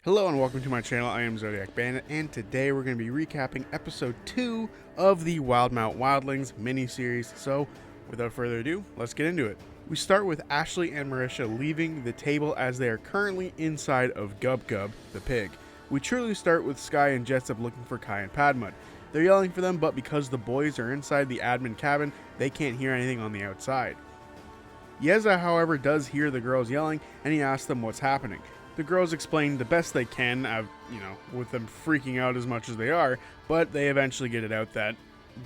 Hello and welcome to my channel. I am Zodiac Bandit, and today we're going to be recapping episode 2 of the Wildemount Wildlings mini-series. So, without further ado, let's get into it. We start with Ashley and Marisha leaving the table as they are currently inside of Gub Gub, the pig. We truly start with Sky and Jessup looking for Kai and Padmud. They're yelling for them, but because the boys are inside the admin cabin, they can't hear anything on the outside. Yasha, however, does hear the girls yelling, and he asks them what's happening. The girls explain the best they can, with them freaking out as much as they are, but they eventually get it out that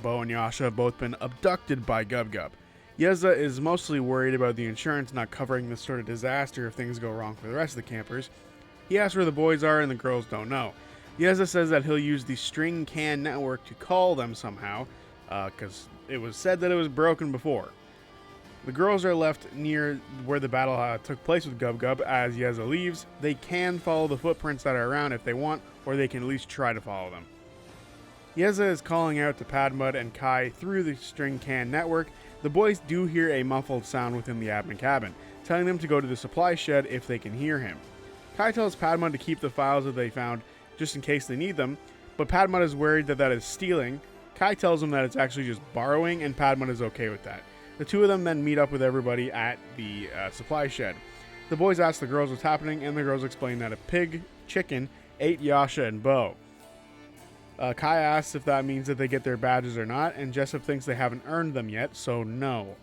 Bo and Yasha have both been abducted by Gub Gub. Yasha is mostly worried about the insurance not covering this sort of disaster if things go wrong for the rest of the campers. He asks where the boys are and the girls don't know. Yasha says that he'll use the string can network to call them somehow, because it was said that it was broken before. The girls are left near where the battle took place with Gub Gub as Yasha leaves. They can follow the footprints that are around if they want, or they can at least try to follow them. Yasha is calling out to Padmud and Kai through the string can network. The boys do hear a muffled sound within the admin cabin, telling them to go to the supply shed if they can hear him. Kai tells Padmud to keep the files that they found just in case they need them, but Padmud is worried that that is stealing. Kai tells him that it's actually just borrowing, and Padmud is okay with that. The two of them then meet up with everybody at the supply shed. The boys ask the girls what's happening, and the girls explain that a pig chicken ate Yasha and Bo. Kai asks if that means that they get their badges or not, and Jessup thinks they haven't earned them yet, so no.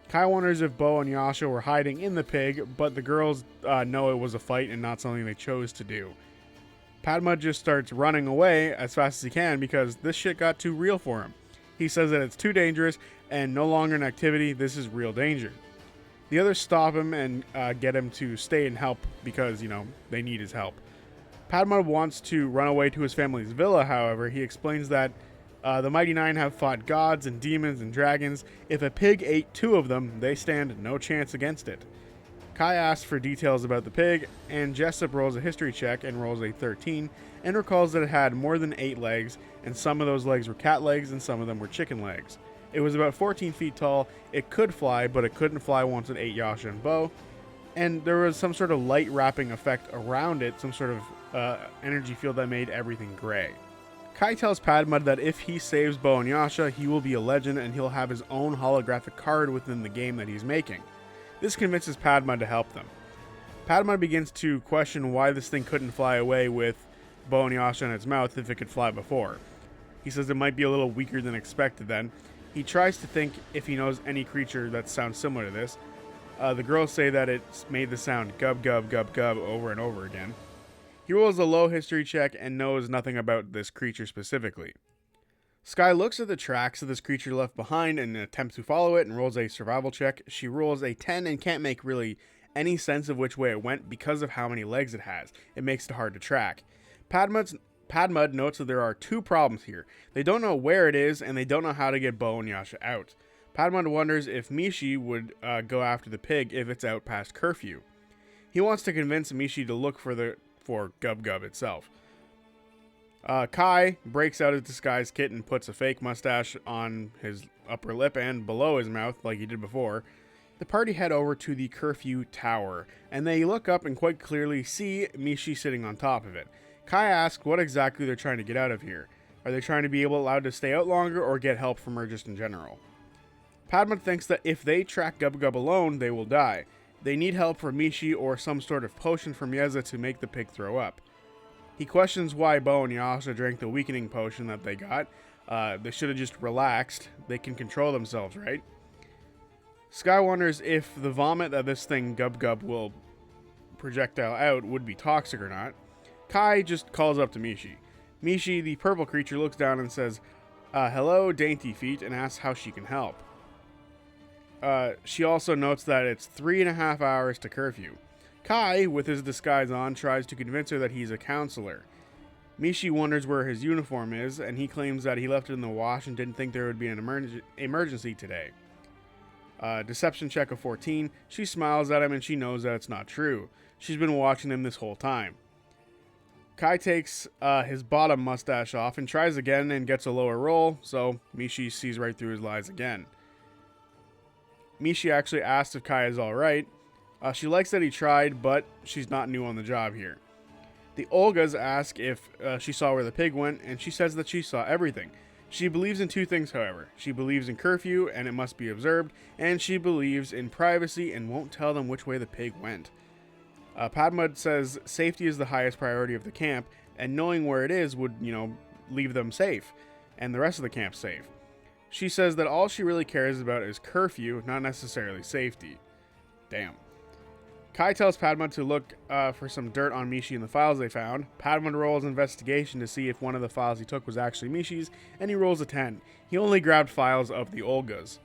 Kai wonders if Bo and Yasha were hiding in the pig, but the girls know it was a fight and not something they chose to do. Padmud just starts running away as fast as he can because this shit got too real for him. He says that it's too dangerous and no longer an activity, this is real danger. The others stop him and get him to stay and help because, they need his help. Padmud wants to run away to his family's villa, however. He explains that the Mighty Nine have fought gods and demons and dragons. If a pig ate two of them, they stand no chance against it. Kai asks for details about the pig, and Jessup rolls a history check and rolls a 13, and recalls that it had more than 8 legs, and some of those legs were cat legs and some of them were chicken legs. It was about 14 feet tall. It could fly, but it couldn't fly once it ate Yasha and Bo, and there was some sort of light wrapping effect around it, some sort of energy field that made everything gray. Kai tells Padmud that if he saves Bo and Yasha, he will be a legend and he'll have his own holographic card within the game that he's making. This convinces Padmud to help them. Padmud begins to question why this thing couldn't fly away with Bo and Yasha in its mouth if it could fly before. He says it might be a little weaker than expected then. He tries to think if he knows any creature that sounds similar to this. The girls say that it's made the sound gub gub gub gub over and over again. He rolls a low history check and knows nothing about this creature specifically. Sky looks at the tracks that this creature left behind and attempts to follow it and rolls a survival check. She rolls a 10 and can't make really any sense of which way it went because of how many legs it has. It makes it hard to track. Padmud notes that there are 2 problems here. They don't know where it is and they don't know how to get Bo and Yasha out. Padmud wonders if Mishi would go after the pig if it's out past curfew. He wants to convince Mishi to look for Gub Gub itself. Kai breaks out his disguise kit and puts a fake mustache on his upper lip and below his mouth like he did before. The party head over to the curfew tower, and they look up and quite clearly see Mishi sitting on top of it. Kai asks what exactly they're trying to get out of here. Are they trying to be allowed to stay out longer or get help from her just in general? Padmud thinks that if they track Gub Gub alone, they will die. They need help from Mishi or some sort of potion from Yasha to make the pig throw up. He questions why Bo and Yasha drank the weakening potion that they got. They should have just relaxed. They can control themselves, right? Sky wonders if the vomit that this thing Gub Gub will projectile out would be toxic or not. Kai just calls up to Mishi. Mishi, the purple creature, looks down and says, hello, dainty feet, and asks how she can help. She also notes that it's 3.5 hours to curfew. Kai, with his disguise on, tries to convince her that he's a counselor. Mishi wonders where his uniform is, and he claims that he left it in the wash and didn't think there would be an emergency today. Deception check of 14. She smiles at him and she knows that it's not true. She's been watching him this whole time. Kai takes his bottom mustache off and tries again and gets a lower roll, so Mishi sees right through his lies again. Mishi actually asks if Kai is alright. She likes that he tried, but she's not new on the job here. The Olgas ask if she saw where the pig went, and she says that she saw everything. She believes in two things, however. She believes in curfew, and it must be observed, and she believes in privacy and won't tell them which way the pig went. Padmud says safety is the highest priority of the camp, and knowing where it is would, leave them safe, and the rest of the camp safe. She says that all she really cares about is curfew, not necessarily safety. Damn. Kai tells Padmud to look for some dirt on Mishi in the files they found. Padmud rolls investigation to see if one of the files he took was actually Mishi's, and he rolls a 10. He only grabbed files of the Olgas.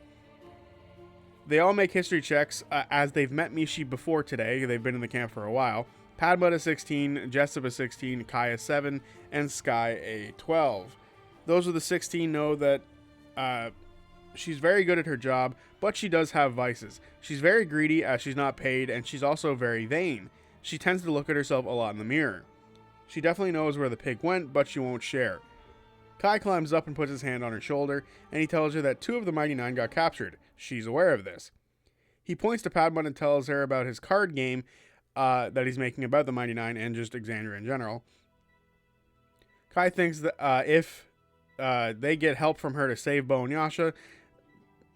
They all make history checks as they've met Mishi before today. They've been in the camp for a while. Padmud is 16, Jessup is 16, Kai is 7, and Sky a 12. Those with the 16 know that she's very good at her job, but she does have vices. She's very greedy as she's not paid, and she's also very vain. She tends to look at herself a lot in the mirror. She definitely knows where the pig went, but she won't share. Kai climbs up and puts his hand on her shoulder, and he tells her that 2 of the Mighty Nine got captured. She's aware of this. He points to Padmud and tells her about his card game that he's making about the Mighty Nine and just Exandria in general. Kai thinks that if they get help from her to save Bo and Yasha,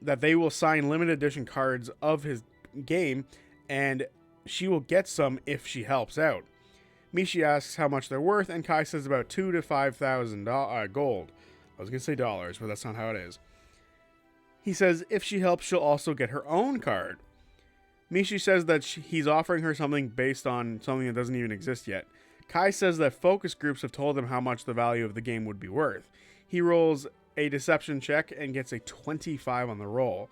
that they will sign limited edition cards of his game, and she will get some if she helps out. Mishi asks how much they're worth, and Kai says about 2,000 to 5,000 gold. I was going to say dollars, but that's not how it is. He says if she helps, she'll also get her own card. Mishi says that he's offering her something based on something that doesn't even exist yet. Kai says that focus groups have told him how much the value of the game would be worth. He rolls a deception check and gets a 25 on the roll.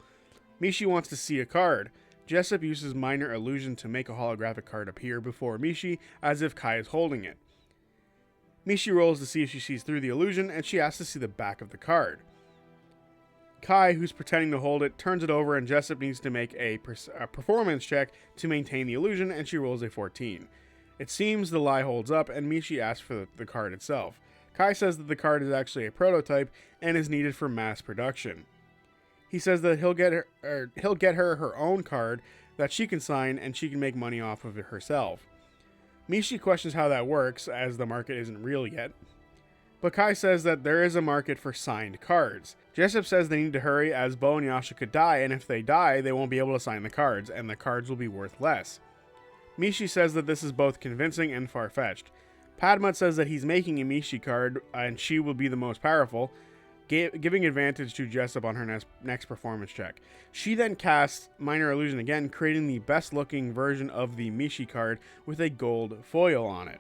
Mishi wants to see a card. Jessup uses minor illusion to make a holographic card appear before Mishi as if Kai is holding it. Mishi rolls to see if she sees through the illusion, and she asks to see the back of the card. Kai, who's pretending to hold it, turns it over, and Jessup needs to make a performance check to maintain the illusion, and she rolls a 14. It seems the lie holds up, and Mishi asks for the card itself. Kai says that the card is actually a prototype and is needed for mass production. He says that he'll get her her own card that she can sign, and she can make money off of it herself. Mishi questions how that works, as the market isn't real yet. But Kai says that there is a market for signed cards. Jessup says they need to hurry, as Bo and Yasha could die, and if they die, they won't be able to sign the cards, and the cards will be worth less. Mishi says that this is both convincing and far-fetched. Padmud says that he's making a Mishi card, and she will be the most powerful, giving advantage to Jessup on her next performance check. She then casts Minor Illusion again, creating the best looking version of the Mishi card with a gold foil on it.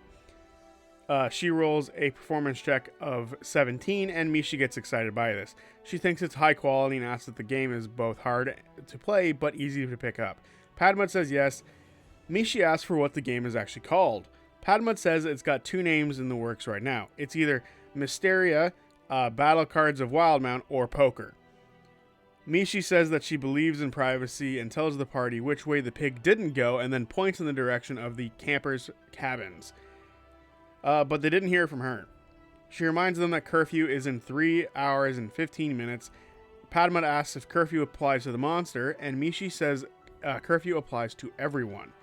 She rolls a performance check of 17, and Mishi gets excited by this. She thinks it's high quality and asks that the game is both hard to play but easy to pick up. Padmud says yes. Mishi asks for what the game is actually called. Padmud says it's got 2 names in the works right now. It's either Mysteria, Battle Cards of Wildemount, or Poker. Mishi says that she believes in privacy and tells the party which way the pig didn't go, and then points in the direction of the campers' cabins. But they didn't hear from her. She reminds them that curfew is in 3 hours and 15 minutes. Padmud asks if curfew applies to the monster, and Mishi says curfew applies to everyone.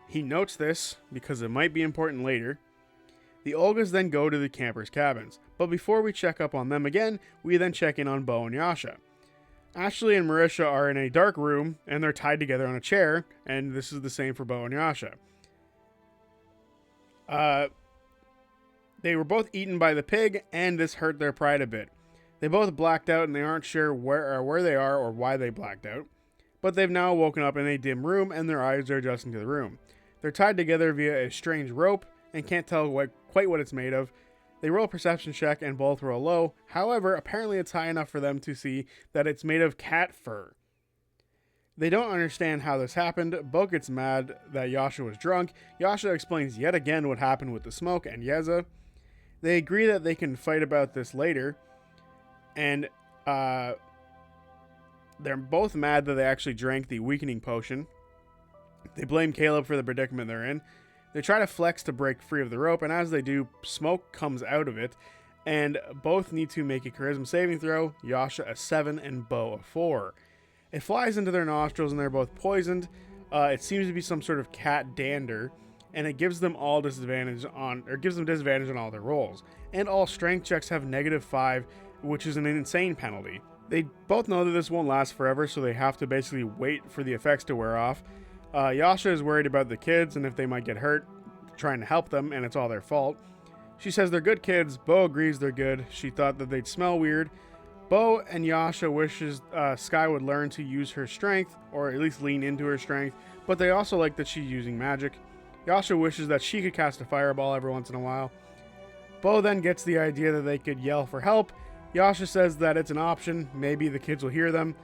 He notes this because it might be important later. The Olgas then go to the campers' cabins, but before we check up on them again, we then check in on Bo and Yasha. Ashley and Marisha are in a dark room, and they're tied together on a chair, and this is the same for Bo and Yasha. They were both eaten by the pig, and this hurt their pride a bit. They both blacked out, and they aren't sure where they are or why they blacked out, but they've now woken up in a dim room, and their eyes are adjusting to the room. They're tied together via a strange rope and can't tell quite what it's made of. They roll a perception check and both roll low. However, apparently it's high enough for them to see that it's made of cat fur. They don't understand how this happened. Bo gets mad that Yasha was drunk. Yasha explains yet again what happened with the smoke and Yeza. They agree that they can fight about this later. And they're both mad that they actually drank the weakening potion. They blame Caleb for the predicament they're in. They try to flex to break free of the rope, and as they do, smoke comes out of it, and both need to make a charisma saving throw, Yasha a 7 and Bo a 4. It flies into their nostrils, and they're both poisoned. It seems to be some sort of cat dander, and it gives them all disadvantage on, or gives them disadvantage on all their rolls. And all strength checks have -5, which is an insane penalty. They both know that this won't last forever, so they have to basically wait for the effects to wear off. Yasha is worried about the kids and if they might get hurt, trying to help them, and it's all their fault. She says they're good kids. Bo agrees they're good. She thought that they'd smell weird. Bo and Yasha wishes Sky would learn to use her strength, or at least lean into her strength, but they also like that she's using magic. Yasha wishes that she could cast a fireball every once in a while. Bo then gets the idea that they could yell for help. Yasha says that it's an option, maybe the kids will hear them,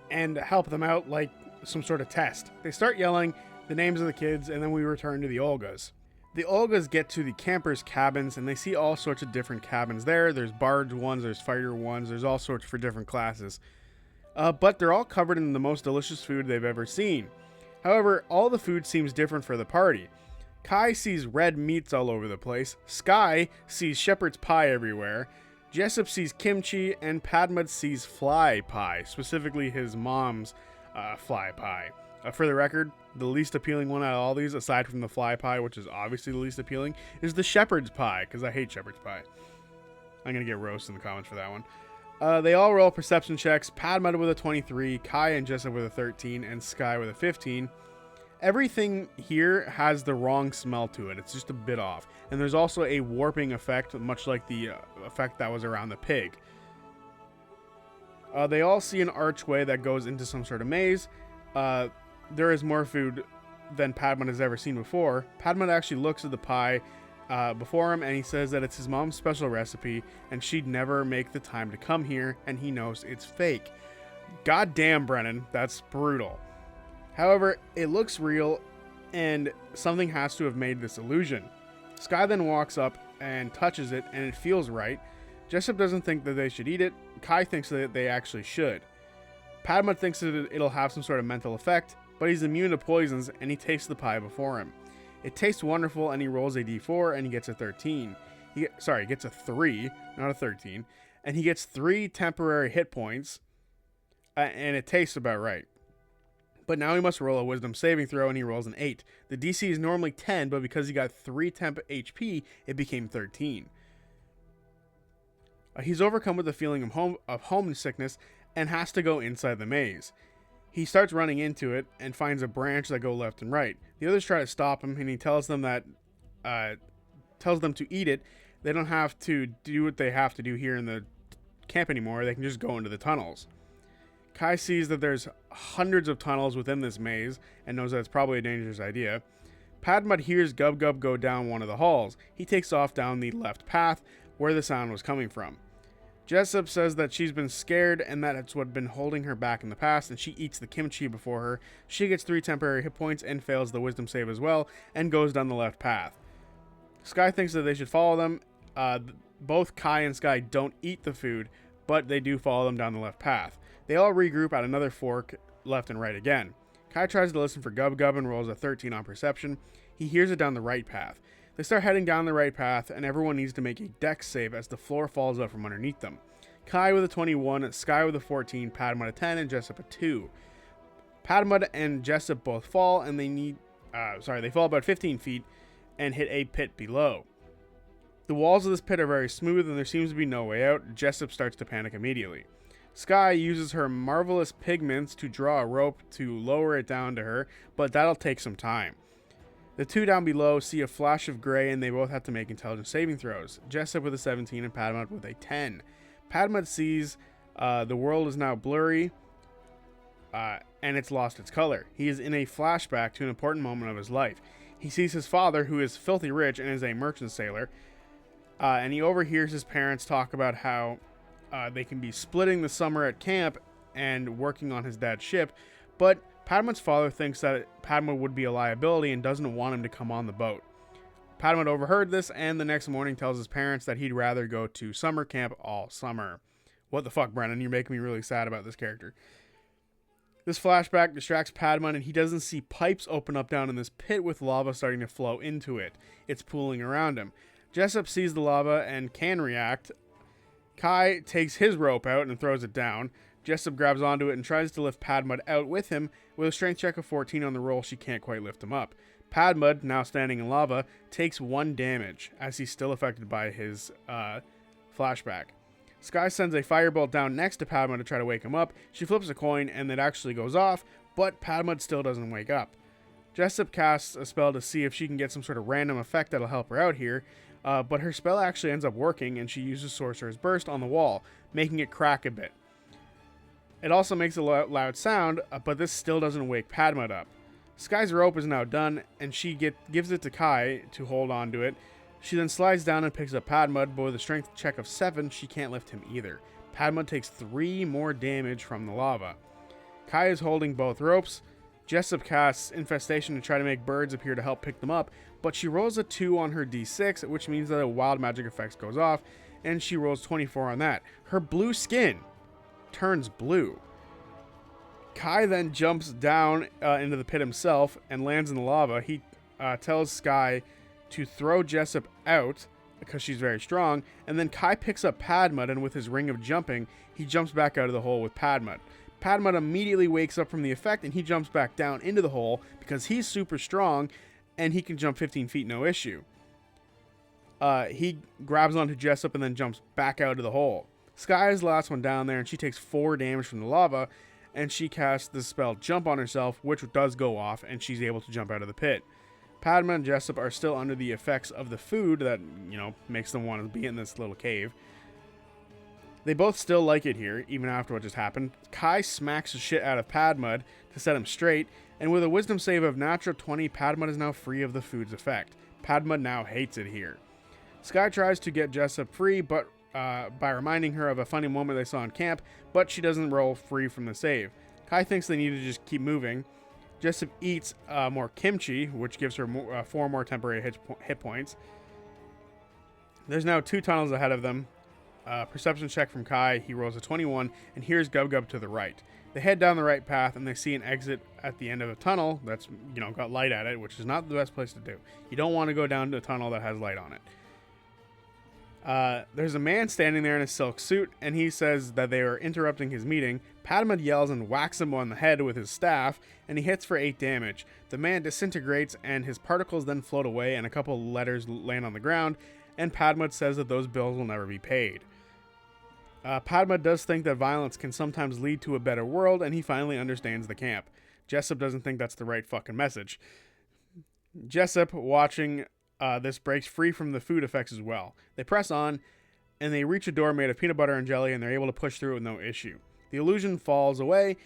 and help them out like some sort of test. They start yelling the names of the kids, and then we return to the Olgas. The Olgas get to the campers' cabins, and they see all sorts of different cabins there. There's barge ones, there's fighter ones, there's all sorts for different classes. But they're all covered in the most delicious food they've ever seen. However, all the food seems different for the party. Kai sees red meats all over the place. Sky sees shepherd's pie everywhere. Jessup sees kimchi, and Padma sees fly pie, specifically his mom's fly pie. For the record, the least appealing one out of all these, aside from the fly pie, which is obviously the least appealing, is the shepherd's pie, because I hate shepherd's pie. I'm going to get roasted in the comments for that one. They all roll perception checks. Padma with a 23, Kai and Jessup with a 13, and Sky with a 15. Everything here has the wrong smell to it. It's just a bit off. And there's also a warping effect, much like the effect that was around the pig. They all see an archway that goes into some sort of maze. There is more food than Padma has ever seen before. Padma actually looks at the pie before him, and he says that it's his mom's special recipe, and she'd never make the time to come here, and he knows it's fake. God damn, Brennan, that's brutal. However, it looks real, and something has to have made this illusion. Sky then walks up and touches it, and it feels right. Jessup doesn't think that they should eat it. Kai thinks that they actually should. Padma thinks that it'll have some sort of mental effect, but he's immune to poisons, and he tastes the pie before him. It tastes wonderful, and he rolls a d4, and he gets a 13. He gets a 3, not a 13. And he gets 3 temporary hit points, and it tastes about right. But now he must roll a wisdom saving throw, and he rolls an 8. The DC is normally 10, but because he got 3 temp HP, it became 13. He's overcome with the feeling of homesickness and has to go inside the maze. He starts running into it and finds a branch that go left and right. The others try to stop him, and he tells them to eat it. They don't have to do what they have to do here in the camp anymore. They can just go into the tunnels. Kai sees that there's hundreds of tunnels within this maze and knows that it's probably a dangerous idea. Padma hears Gub Gub go down one of the halls. He takes off down the left path where the sound was coming from. Jessup says that she's been scared and that it's what been holding her back in the past, and she eats the kimchi before her. She gets 3 temporary hit points and fails the wisdom save as well, and goes down the left path. Sky thinks that they should follow them. Both Kai and Sky don't eat the food, but they do follow them down the left path. They all regroup at another fork, left and right again. Kai tries to listen for Gub Gub and rolls a 13 on perception. He hears it down the right path. They start heading down the right path, and everyone needs to make a dex save as the floor falls out from underneath them. Kai with a 21, Sky with a 14, Padma a 10, and Jessup a 2. Padma and Jessup both fall, and they fall about 15 feet and hit a pit below. The walls of this pit are very smooth, and there seems to be no way out. Jessup starts to panic immediately. Sky uses her marvelous pigments to draw a rope to lower it down to her, but that'll take some time. The two down below see a flash of gray, and they both have to make intelligence saving throws. Jessup with a 17 and Padma with a 10. Padma sees the world is now blurry, and it's lost its color. He is in a flashback to an important moment of his life. He sees his father, who is filthy rich and is a merchant sailor, and he overhears his parents talk about how they can be splitting the summer at camp and working on his dad's ship, but Padma's father thinks that Padma would be a liability and doesn't want him to come on the boat. Padma overheard this, and the next morning tells his parents that he'd rather go to summer camp all summer. What the fuck, Brennan? You're making me really sad about this character. This flashback distracts Padma, and he doesn't see pipes open up down in this pit with lava starting to flow into it. It's pooling around him. Jessup sees the lava and can react. Kai takes his rope out and throws it down. Jessup grabs onto it and tries to lift Padma out with him. With a strength check of 14 on the roll, she can't quite lift him up. Padmud, now standing in lava, takes 1 damage as he's still affected by his flashback. Sky sends a firebolt down next to Padmud to try to wake him up. She flips a coin and it actually goes off, but Padmud still doesn't wake up. Jessup casts a spell to see if she can get some sort of random effect that'll help her out here, but her spell actually ends up working and she uses Sorcerer's Burst on the wall, making it crack a bit. It also makes a loud sound, but this still doesn't wake Padmud up. Sky's rope is now done, and she gives it to Kai to hold on to it. She then slides down and picks up Padmud, but with a strength check of 7, she can't lift him either. Padmud takes 3 more damage from the lava. Kai is holding both ropes. Jessup casts Infestation to try to make birds appear to help pick them up, but she rolls a 2 on her d6, which means that a wild magic effect goes off, and she rolls 24 on that. Her blue skin turns blue. Kai then jumps down into the pit himself and lands in the lava. He tells Sky to throw Jessup out because she's very strong, and then Kai picks up Padmud, and with his ring of jumping, he jumps back out of the hole with Padmud. Padmud immediately wakes up from the effect, and he jumps back down into the hole because he's super strong, and he can jump 15 feet no issue. He grabs onto Jessup and then jumps back out of the hole. Sky is the last one down there, and she takes 4 damage from the lava, and she casts the spell Jump on herself, which does go off, and she's able to jump out of the pit. Padma and Jessup are still under the effects of the food that, makes them want to be in this little cave. They both still like it here, even after what just happened. Kai smacks the shit out of Padmud to set him straight, and with a wisdom save of natural 20, Padmud is now free of the food's effect. Padmud now hates it here. Sky tries to get Jessup free, but by reminding her of a funny moment they saw in camp, but she doesn't roll free from the save. Kai thinks they need to just keep moving. Jessup eats more kimchi, which gives her 4 more temporary hit points. There's now 2 tunnels ahead of them. Perception check from Kai. He rolls a 21, and here's Gub Gub to the right. They head down the right path, and they see an exit at the end of a tunnel that's, got light at it, which is not the best place to do. You don't want to go down to a tunnel that has light on it. There's a man standing there in a silk suit, and he says that they are interrupting his meeting. Padmud yells and whacks him on the head with his staff, and he hits for 8 damage. The man disintegrates, and his particles then float away, and a couple letters land on the ground, and Padmud says that those bills will never be paid. Padmud does think that violence can sometimes lead to a better world, and he finally understands the camp. Jessup doesn't think that's the right fucking message. Jessup, watching this, breaks free from the food effects as well. They press on, and they reach a door made of peanut butter and jelly, and they're able to push through with no issue. The illusion falls away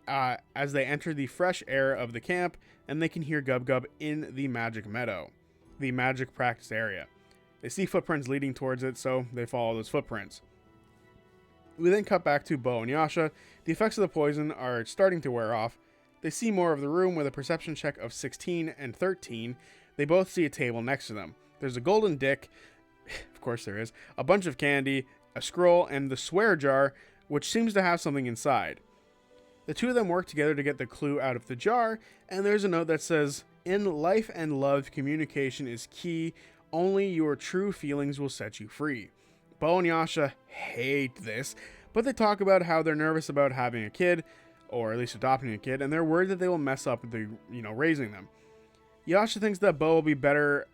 as they enter the fresh air of the camp, and they can hear Gub Gub in the magic meadow, the magic practice area. They see footprints leading towards it, so they follow those footprints. We then cut back to Bo and Yasha. The effects of the poison are starting to wear off. They see more of the room with a perception check of 16 and 13. They both see a table next to them. There's a golden dick, of course there is, a bunch of candy, a scroll, and the swear jar, which seems to have something inside. The two of them work together to get the clue out of the jar, and there's a note that says, "In life and love, communication is key. Only your true feelings will set you free." Bo and Yasha hate this, but they talk about how they're nervous about having a kid, or at least adopting a kid, and they're worried that they will mess up the, raising them. Yasha thinks that Bo will be better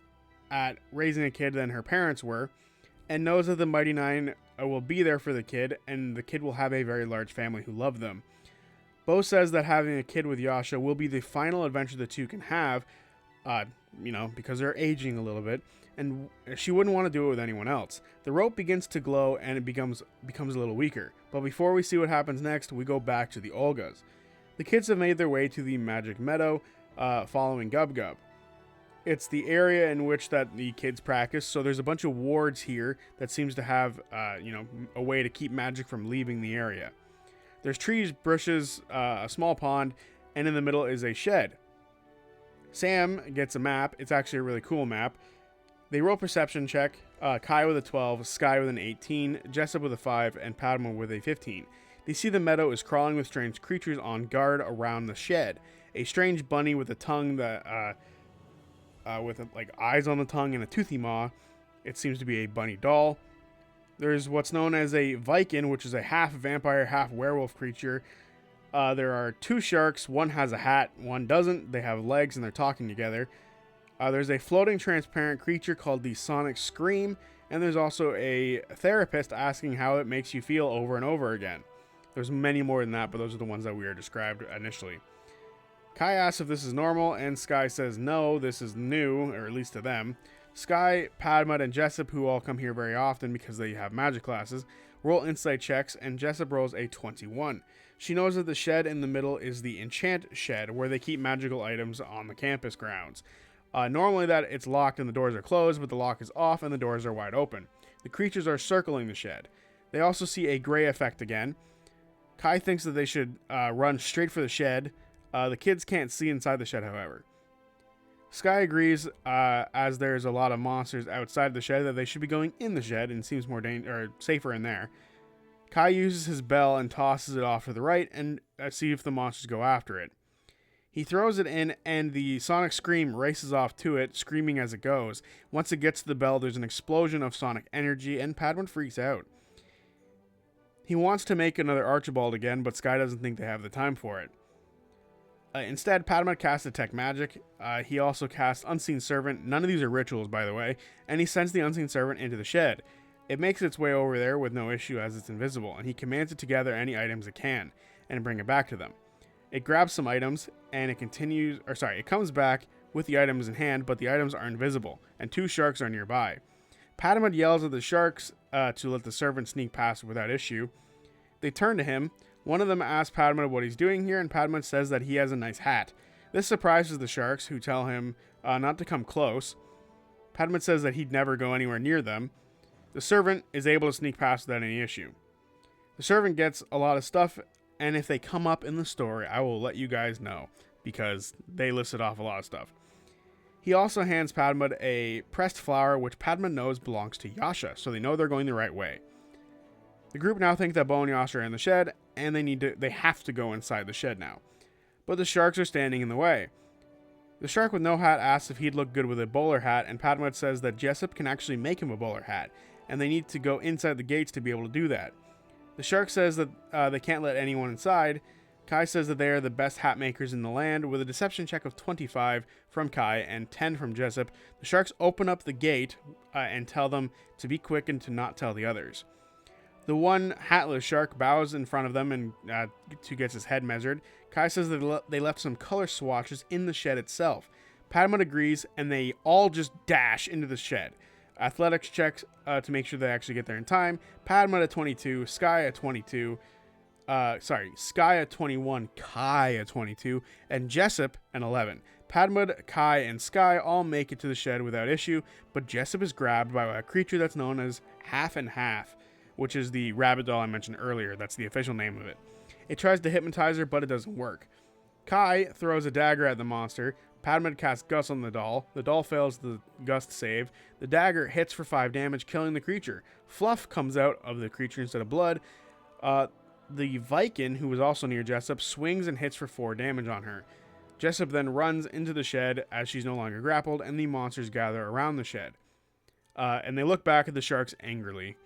at raising a kid than her parents were, and knows that the Mighty Nine will be there for the kid, and the kid will have a very large family who love them. Bo says that having a kid with Yasha will be the final adventure the two can have, because they're aging a little bit, and she wouldn't want to do it with anyone else. The rope begins to glow, and it becomes a little weaker. But before we see what happens next, we go back to the Olgas. The kids have made their way to the magic meadow, following Gub Gub. It's the area in which that the kids practice, so there's a bunch of wards here that seems to have, a way to keep magic from leaving the area. There's trees, bushes, a small pond, and in the middle is a shed. Sam gets a map. It's actually a really cool map. They roll perception check. Kai with a 12, Sky with an 18, Jessup with a 5, and Padma with a 15. They see the meadow is crawling with strange creatures on guard around the shed. A strange bunny with a tongue that, with eyes on the tongue and a toothy maw. It seems to be a bunny doll. There's what's known as a Viking, which is a half vampire, half werewolf creature. There are 2 sharks. One has a hat, one doesn't. They have legs and they're talking together. There's a floating transparent creature called the Sonic Scream, and there's also a therapist asking how it makes you feel over and over again. There's many more than that, but those are the ones that we are described initially. Kai asks if this is normal, and Sky says no, this is new, or at least to them. Sky, Padma, and Jessup, who all come here very often because they have magic classes, roll insight checks, and Jessup rolls a 21. She knows that the shed in the middle is the enchant shed, where they keep magical items on the campus grounds. Normally that it's locked and the doors are closed, but the lock is off and the doors are wide open. The creatures are circling the shed. They also see a gray effect again. Kai thinks that they should run straight for the shed. The kids can't see inside the shed, however. Sky agrees, as there's a lot of monsters outside the shed, that they should be going in the shed and seems more safer in there. Kai uses his bell and tosses it off to the right and see if the monsters go after it. He throws it in, and the Sonic Scream races off to it, screaming as it goes. Once it gets to the bell, there's an explosion of sonic energy, and Padman freaks out. He wants to make another Archibald again, but Sky doesn't think they have the time for it. Instead, Padman casts Detect Magic. He also casts Unseen Servant. None of these are rituals, by the way, and he sends the Unseen Servant into the shed. It makes its way over there with no issue as it's invisible, and he commands it to gather any items it can and bring it back to them. It grabs some items, and it comes back with the items in hand, but the items are invisible, and 2 sharks are nearby. Padman yells at the sharks to let the servant sneak past without issue. They turn to him. One of them asks Padman what he's doing here, and Padman says that he has a nice hat. This surprises the sharks, who tell him not to come close. Padman says that he'd never go anywhere near them. The servant is able to sneak past without any issue. The servant gets a lot of stuff, and if they come up in the story, I will let you guys know, because they listed off a lot of stuff. He also hands Padman a pressed flower, which Padman knows belongs to Yasha, so they know they're going the right way. The group now think that Bo and Yasha are in the shed, and they have to go inside the shed now. But the sharks are standing in the way. The shark with no hat asks if he'd look good with a bowler hat, and Padman says that Jessup can actually make him a bowler hat, and they need to go inside the gates to be able to do that. The shark says that they can't let anyone inside. Kai says that they are the best hat makers in the land. With a deception check of 25 from Kai and 10 from Jessup, the sharks open up the gate and tell them to be quick and to not tell the others. The one hatless shark bows in front of them and to get his head measured. Kai says that they left some color swatches in the shed itself. Padman agrees, and they all just dash into the shed. Athletics checks to make sure they actually get there in time. Padma at 22, Sky at 22, Sky at 21, Kai at 22, and Jessup at 11. Padma, Kai, and Sky all make it to the shed without issue, but Jessup is grabbed by a creature that's known as Half and Half, which is the rabbit doll I mentioned earlier. That's the official name of it. It tries to hypnotize her, but it doesn't work. Kai throws a dagger at the monster. Padman casts Gust on the doll. The doll fails the Gust save. The dagger hits for 5 damage, killing the creature. Fluff comes out of the creature instead of blood. The Viking, who was also near Jessup, swings and hits for 4 damage on her. Jessup then runs into the shed as she's no longer grappled, and the monsters gather around the shed. And they look back at the sharks angrily.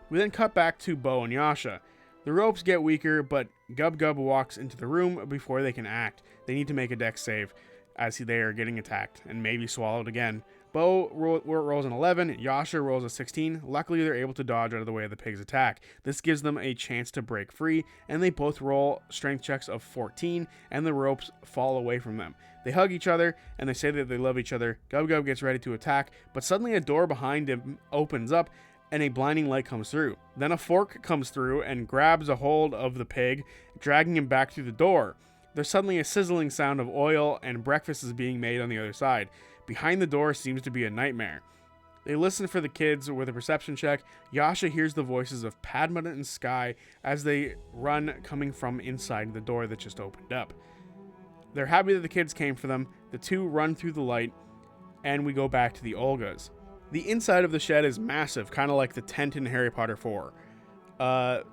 We then cut back to Bo and Yasha. The ropes get weaker, but Gub Gub walks into the room before they can act. They need to make a dex save, as they are getting attacked, and maybe swallowed again. Bo rolls an 11, Yasha rolls a 16. Luckily, they're able to dodge out of the way of the pig's attack. This gives them a chance to break free, and they both roll strength checks of 14, and the ropes fall away from them. They hug each other, and they say that they love each other. Gub Gub gets ready to attack, but suddenly a door behind him opens up, and a blinding light comes through. Then a fork comes through and grabs a hold of the pig, dragging him back through the door. There's suddenly a sizzling sound of oil, and breakfast is being made on the other side. Behind the door seems to be a nightmare. They listen for the kids with a perception check. Yasha hears the voices of Padma and Sky as they run, coming from inside the door that just opened up. They're happy that the kids came for them. The two run through the light, and we go back to the Olgas. The inside of the shed is massive, kind of like the tent in Harry Potter 4.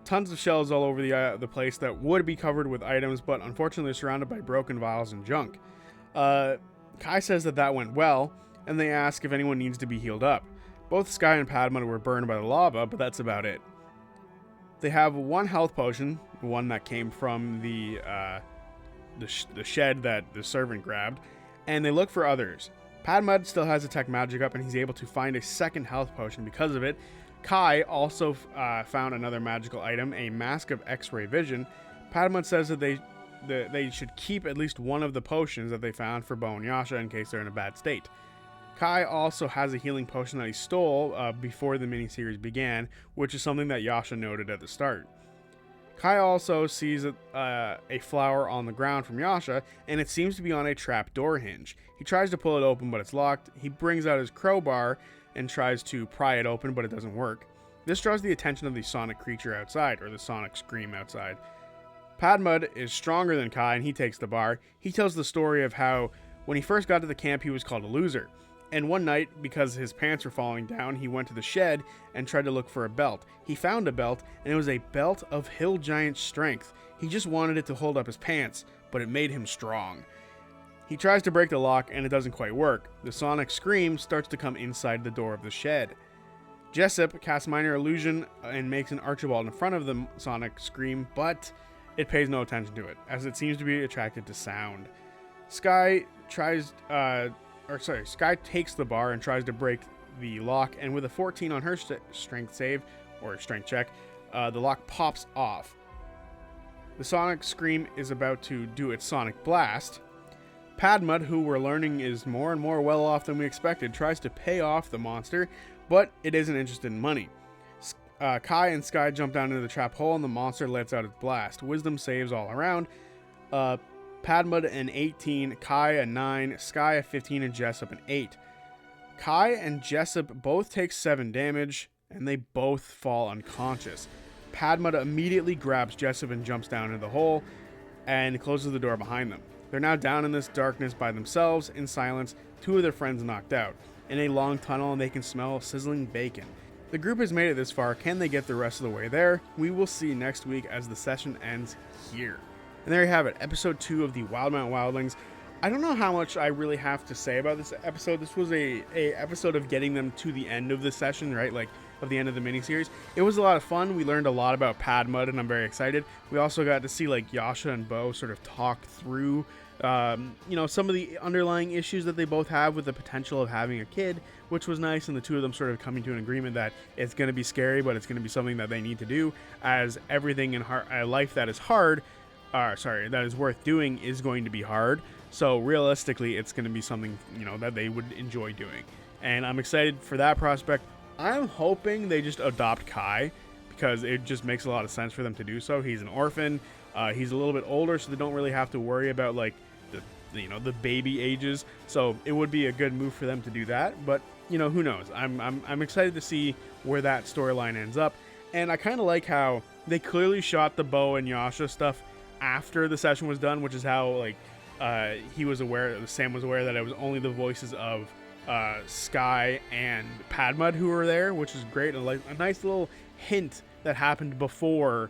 Tons of shelves all over the place that would be covered with items, but unfortunately they're surrounded by broken vials and junk. Kai says that went well, and they ask if anyone needs to be healed up. Both Sky and Padma were burned by the lava, but that's about it. They have one health potion, one that came from the shed that the servant grabbed, and they look for others. Padmud still has Detect Magic up, and he's able to find a second health potion because of it. Kai also found another magical item, a Mask of X-Ray Vision. Padmud says that they should keep at least one of the potions that they found for Bo and Yasha in case they're in a bad state. Kai also has a healing potion that he stole before the miniseries began, which is something that Yasha noted at the start. Kai also sees a flower on the ground from Yasha, and it seems to be on a trap door hinge. He tries to pull it open, but it's locked. He brings out his crowbar and tries to pry it open, but it doesn't work. This draws the attention of the sonic creature outside, or the sonic scream outside. Padmud is stronger than Kai, and he takes the bar. He tells the story of how when he first got to the camp, he was called a loser. And one night, because his pants were falling down, he went to the shed and tried to look for a belt. He found a belt, and it was a belt of hill giant strength. He just wanted it to hold up his pants, but it made him strong. He tries to break the lock, and it doesn't quite work. The sonic scream starts to come inside the door of the shed. Jessup casts Minor Illusion and makes an Archibald in front of the sonic scream, but it pays no attention to it, as it seems to be attracted to sound. Sky takes the bar and tries to break the lock, and with a 14 on her strength save, or strength check, the lock pops off. The sonic scream is about to do its sonic blast. Padmud, who we're learning is more and more well off than we expected, tries to pay off the monster, but it isn't interested in money. Kai and Sky jump down into the trap hole, and the monster lets out its blast. Wisdom saves all around. Padmud an 18, Kai a 9, Sky a 15, and Jessup an 8. Kai and Jessup both take 7 damage, and they both fall unconscious. Padmud immediately grabs Jessup and jumps down into the hole, and closes the door behind them. They're now down in this darkness by themselves, in silence, 2 of their friends knocked out. In a long tunnel, and they can smell sizzling bacon. The group has made it this far. Can they get the rest of the way there? We will see next week as the session ends here. And there you have it, episode 2 of the Wildemount Wildlings. I don't know how much I really have to say about this episode. This was a episode of getting them to the end of the session, right? Like, of the end of the miniseries. It was a lot of fun. We learned a lot about Padmud, and I'm very excited. We also got to see, like, Yasha and Bo sort of talk through, some of the underlying issues that they both have with the potential of having a kid, which was nice, and the 2 of them sort of coming to an agreement that it's going to be scary, but it's going to be something that they need to do, as everything in life that is hard, that is worth doing is going to be hard. So realistically, it's going to be something, that they would enjoy doing. And I'm excited for that prospect. I'm hoping they just adopt Kai, because it just makes a lot of sense for them to do so. He's an orphan. He's a little bit older, so they don't really have to worry about, like, the baby ages. So it would be a good move for them to do that. But, who knows? I'm excited to see where that storyline ends up. And I kind of like how they clearly shot the Bo and Yasha stuff after the session was done, which is how, like, Sam was aware that it was only the voices of Sky and Padmud who were there, which is great, and like a nice little hint that happened before,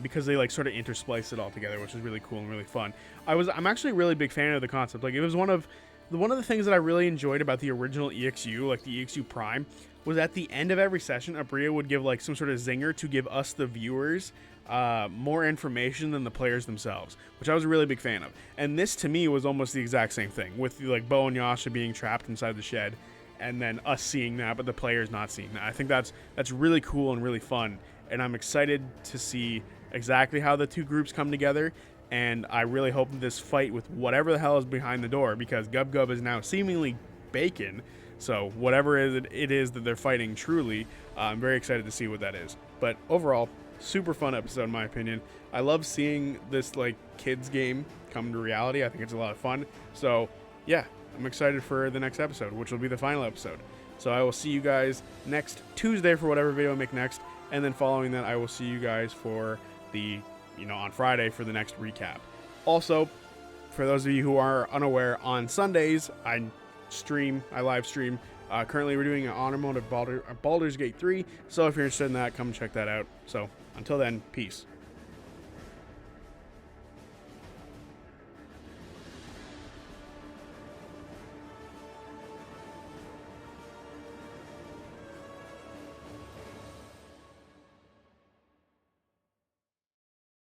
because they like sort of interspliced it all together, which is really cool and really fun. I'm actually a really big fan of the concept. Like, it was one of the things that I really enjoyed about the original EXU, like the EXU Prime, was at the end of every session, Abria would give like some sort of zinger to give us, the viewers, more information than the players themselves, which I was a really big fan of. And this to me was almost the exact same thing, with like Bo and Yasha being trapped inside the shed, and then us seeing that, but the players not seeing that. I think that's really cool and really fun, and I'm excited to see exactly how the 2 groups come together. And I really hope this fight with whatever the hell is behind the door, because Gub Gub is now seemingly bacon. So whatever it is that they're fighting, truly, I'm very excited to see what that is. But overall, super fun episode in my opinion. I love seeing this like kids game come to reality. I think it's a lot of fun. So yeah, I'm excited for the next episode, which will be the final episode. So I will see you guys next Tuesday for whatever video I make next. And then following that, I will see you guys for the, on Friday for the next recap. Also, for those of you who are unaware, on Sundays, I live stream. Currently, we're doing an honor mode of Baldur's Gate 3. So if you're interested in that, come check that out. So until then, peace.